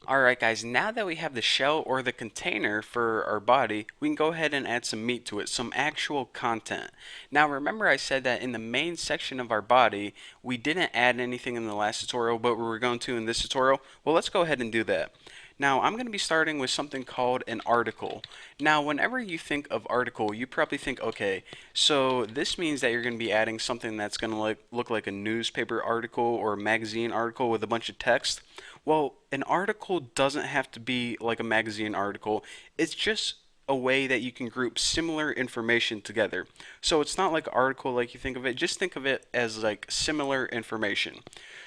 Alright guys, now that we have the shell or the container for our body, we can go ahead and add some meat to it, some actual content. Now remember I said that in the main section of our body, we didn't add anything in the last tutorial, but we were going to in this tutorial. Well, let's go ahead and do that. Now I'm going to be starting with something called an article. Now whenever you think of article, you probably think, okay, so this means that you're going to be adding something that's going to look like a newspaper article or a magazine article with a bunch of text. Well, an article doesn't have to be like a magazine article. It's just a way that you can group similar information together. So it's not like an article like you think of it. Just think of it as like similar information.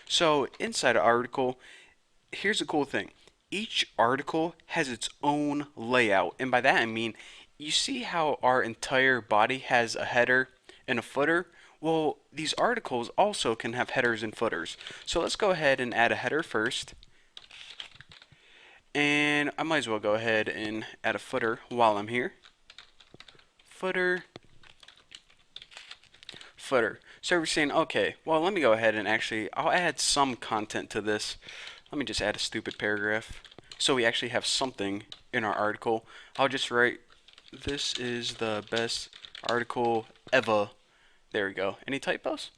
So inside an article, here's a cool thing. Each article has its own layout. And by that I mean, you see how our entire body has a header and a footer? Well, these articles also can have headers and footers. So let's go ahead and add a header first. And I might as well go ahead and add a footer while I'm here. Footer, footer. So we're saying, okay, well, let me go ahead and I'll add some content to this. Let me just add a stupid paragraph. So we actually have something in our article. I'll just write, this is the best article ever. There we go. Any typos?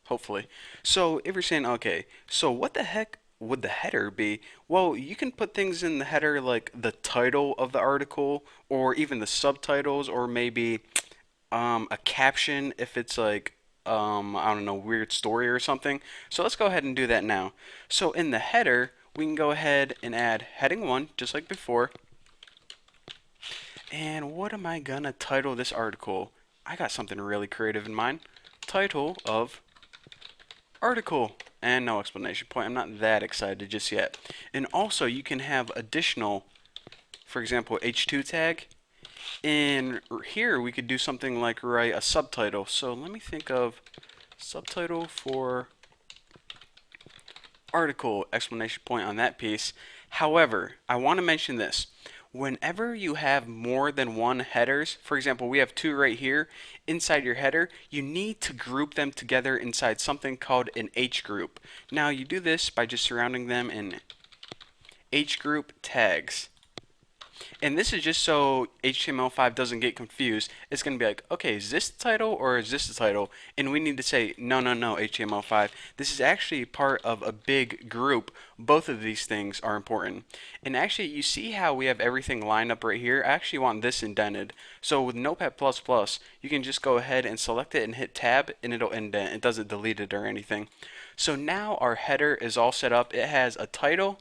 Hopefully. So if you're saying, okay, so what the heck would the header be? Well, you can put things in the header like the title of the article or even the subtitles or maybe a caption if it's like I don't know, weird story or something. So let's go ahead and do that now. So in the header, we can go ahead and add heading 1 just like before. And what am I gonna title this article? I got something really creative in mind. Title of article. And no explanation point. I'm not that excited just yet. And also you can have additional, for example, H2 tag. And here we could do something like write a subtitle. So let me think of subtitle for article, explanation point on that piece. However, I want to mention this. Whenever you have more than one headers, for example, we have two right here, inside your header, you need to group them together inside something called an H group. Now you do this by just surrounding them in H group tags. And this is just so HTML5 doesn't get confused. It's going to be like, okay, is this the title or is this the title? And we need to say, no, no, no, HTML5. This is actually part of a big group. Both of these things are important. And actually, you see how we have everything lined up right here? I actually want this indented. So with Notepad++, you can just go ahead and select it and hit tab and it'll indent. It doesn't delete it or anything. So now our header is all set up. It has a title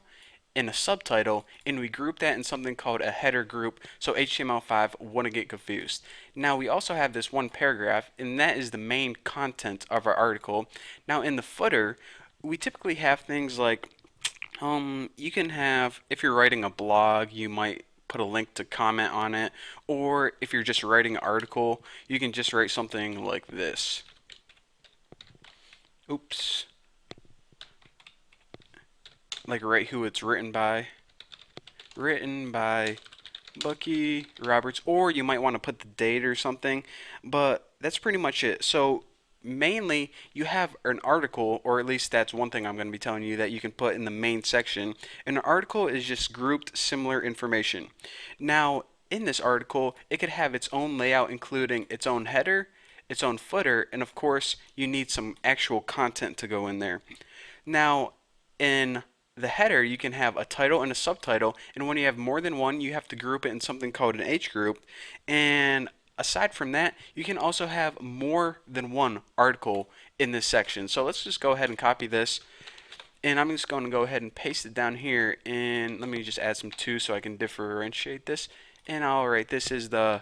in a subtitle, and we group that in something called a header group so HTML5 wouldn't get confused. Now we also have this one paragraph, and that is the main content of our article. Now in the footer, we typically have things like you can have, if you're writing a blog, you might put a link to comment on it, or if you're just writing an article, you can just write something like this. Oops. Like write who it's written by. Written by Bucky Roberts, or you might want to put the date or something, but that's pretty much it. So mainly you have an article, or at least that's one thing I'm going to be telling you that you can put in the main section. An article is just grouped similar information. Now in this article, it could have its own layout including its own header, its own footer, and of course you need some actual content to go in there. Now in the header, you can have a title and a subtitle, and when you have more than one, you have to group it in something called an H group. And aside from that, you can also have more than one article in this section. So let's just go ahead and copy this, and I'm just going to go ahead and paste it down here, and let me just add some 2 so I can differentiate this. And alright, this is the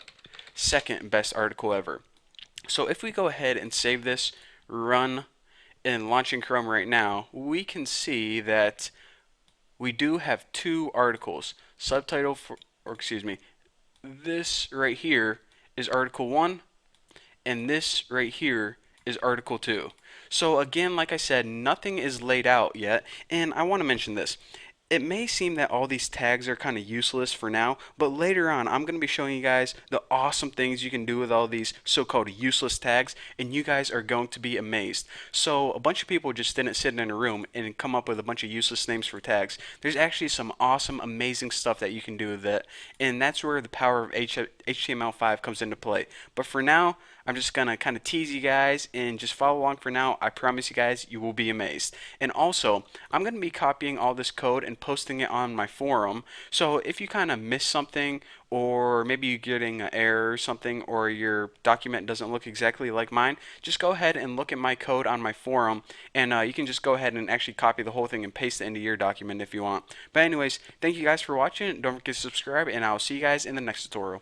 second best article ever. So if we go ahead and save this, run, and launching Chrome right now, we can see that we do have 2 articles. Subtitle for, or excuse me, this right here is article 1, and this right here is article 2. So again, like I said, nothing is laid out yet, and I want to mention this. it may seem that all these tags are kind of useless for now, but later on I'm going to be showing you guys the awesome things you can do with all these so-called useless tags, and you guys are going to be amazed. So a bunch of people just didn't sit in a room and come up with a bunch of useless names for tags. There's actually some awesome, amazing stuff that you can do with it, and that's where the power of HTML5 comes into play. But for now, I'm just gonna kind of tease you guys and just follow along for now. I promise you guys, you will be amazed. And also, I'm gonna be copying all this code and posting it on my forum. So if you kind of miss something, or maybe you're getting an error or something, or your document doesn't look exactly like mine, just go ahead and look at my code on my forum, and you can just go ahead and actually copy the whole thing and paste it into your document if you want. But anyways, thank you guys for watching. Don't forget to subscribe, and I'll see you guys in the next tutorial.